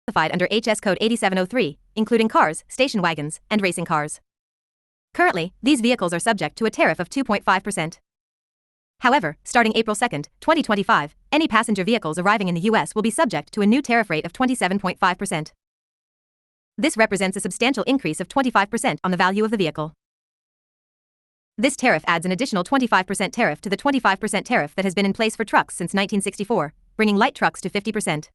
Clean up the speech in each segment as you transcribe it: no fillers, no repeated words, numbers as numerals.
classified under HS code 8703, including cars, station wagons, and racing cars. Currently, these vehicles are subject to a tariff of 2.5%. However, starting April 2, 2025, any passenger vehicles arriving in the US will be subject to a new tariff rate of 27.5%. This represents a substantial increase of 25% on the value of the vehicle. This tariff adds an additional 25% tariff to the 25% tariff that has been in place for trucks since 1964, bringing light trucks to 50%.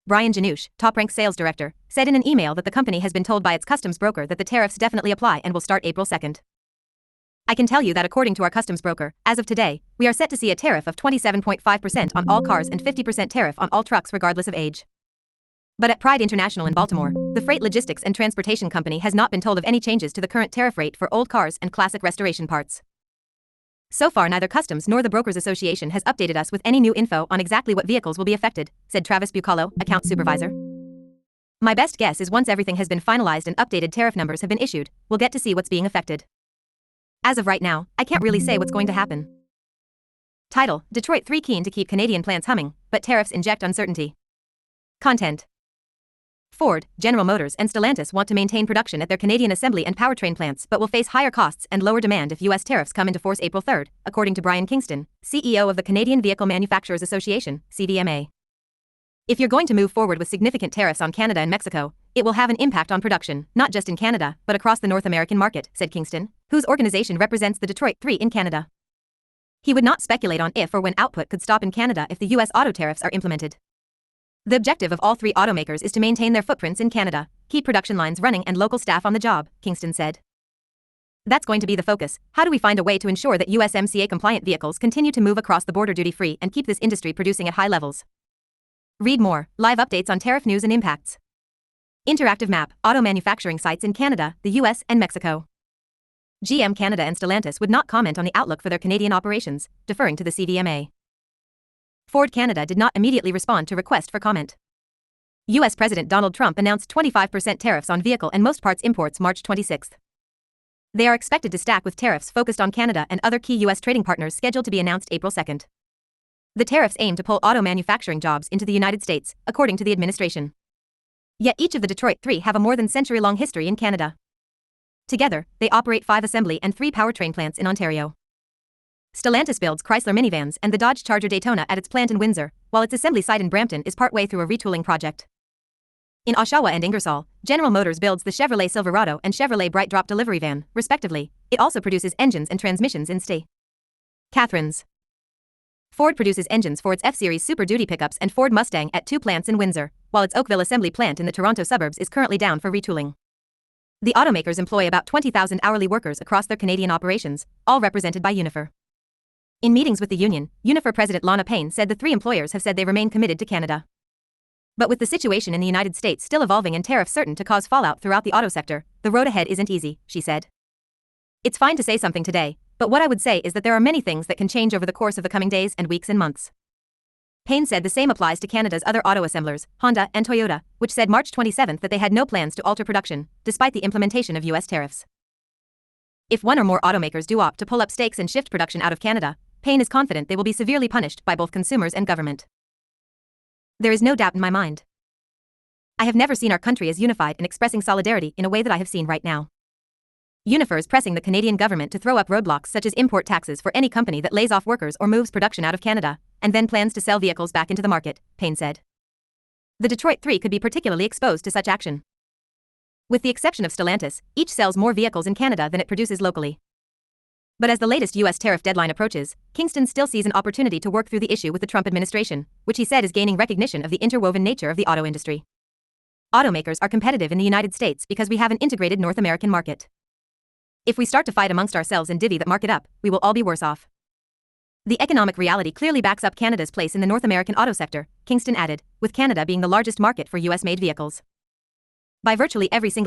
Brian Janusz, top-ranked sales director, said in an email that the company has been told by its customs broker that the tariffs definitely apply and will start April 2. I can tell you that according to our customs broker, as of today, we are set to see a tariff of 27.5% on all cars and 50% tariff on all trucks regardless of age. But at Pride International in Baltimore, the freight logistics and transportation company has not been told of any changes to the current tariff rate for old cars and classic restoration parts. So far, neither Customs nor the Brokers Association has updated us with any new info on exactly what vehicles will be affected, said Travis Bucalo, account supervisor. My best guess is once everything has been finalized and updated tariff numbers have been issued, we'll get to see what's being affected. As of right now, I can't really say what's going to happen. Title: Detroit 3 keen to keep Canadian plants humming, but tariffs inject uncertainty. Content: Ford, General Motors and Stellantis want to maintain production at their Canadian assembly and powertrain plants but will face higher costs and lower demand if U.S. tariffs come into force April 3, according to Brian Kingston, CEO of the Canadian Vehicle Manufacturers Association, CVMA. If you're going to move forward with significant tariffs on Canada and Mexico, it will have an impact on production, not just in Canada, but across the North American market, said Kingston, whose organization represents the Detroit 3 in Canada. He would not speculate on if or when output could stop in Canada if the U.S. auto tariffs are implemented. The objective of all three automakers is to maintain their footprints in Canada, keep production lines running and local staff on the job, Kingston said. That's going to be the focus. How do we find a way to ensure that USMCA-compliant vehicles continue to move across the border duty-free and keep this industry producing at high levels? Read more, live updates on tariff news and impacts. Interactive map, auto manufacturing sites in Canada, the US, and Mexico. GM Canada and Stellantis would not comment on the outlook for their Canadian operations, deferring to the CVMA. Ford Canada did not immediately respond to request for comment. US President Donald Trump announced 25% tariffs on vehicle and most parts imports March 26. They are expected to stack with tariffs focused on Canada and other key US trading partners scheduled to be announced April 2. The tariffs aim to pull auto manufacturing jobs into the United States, according to the administration. Yet each of the Detroit 3 have a more than century-long history in Canada. Together, they operate 5 assembly and 3 powertrain plants in Ontario. Stellantis builds Chrysler minivans and the Dodge Charger Daytona at its plant in Windsor, while its assembly site in Brampton is partway through a retooling project. In Oshawa and Ingersoll, General Motors builds the Chevrolet Silverado and Chevrolet Bright Drop delivery van, respectively. It also produces engines and transmissions in Ste. Catharines. Ford produces engines for its F-Series Super Duty pickups and Ford Mustang at 2 plants in Windsor, while its Oakville assembly plant in the Toronto suburbs is currently down for retooling. The automakers employ about 20,000 hourly workers across their Canadian operations, all represented by Unifor. In meetings with the union, Unifor President Lana Payne said the 3 employers have said they remain committed to Canada. But with the situation in the United States still evolving and tariffs certain to cause fallout throughout the auto sector, the road ahead isn't easy, she said. It's fine to say something today, but what I would say is that there are many things that can change over the course of the coming days and weeks and months. Payne said the same applies to Canada's other auto assemblers, Honda and Toyota, which said March 27 that they had no plans to alter production, despite the implementation of U.S. tariffs. If one or more automakers do opt to pull up stakes and shift production out of Canada, Payne is confident they will be severely punished by both consumers and government. There is no doubt in my mind. I have never seen our country as unified in expressing solidarity in a way that I have seen right now. Unifor is pressing the Canadian government to throw up roadblocks such as import taxes for any company that lays off workers or moves production out of Canada, and then plans to sell vehicles back into the market, Payne said. The Detroit 3 could be particularly exposed to such action. With the exception of Stellantis, each sells more vehicles in Canada than it produces locally. But as the latest U.S. tariff deadline approaches, Kingston still sees an opportunity to work through the issue with the Trump administration, which he said is gaining recognition of the interwoven nature of the auto industry. Automakers are competitive in the United States because we have an integrated North American market. If we start to fight amongst ourselves and divvy that market up, we will all be worse off. The economic reality clearly backs up Canada's place in the North American auto sector, Kingston added, with Canada being the largest market for US-made vehicles. By virtually every single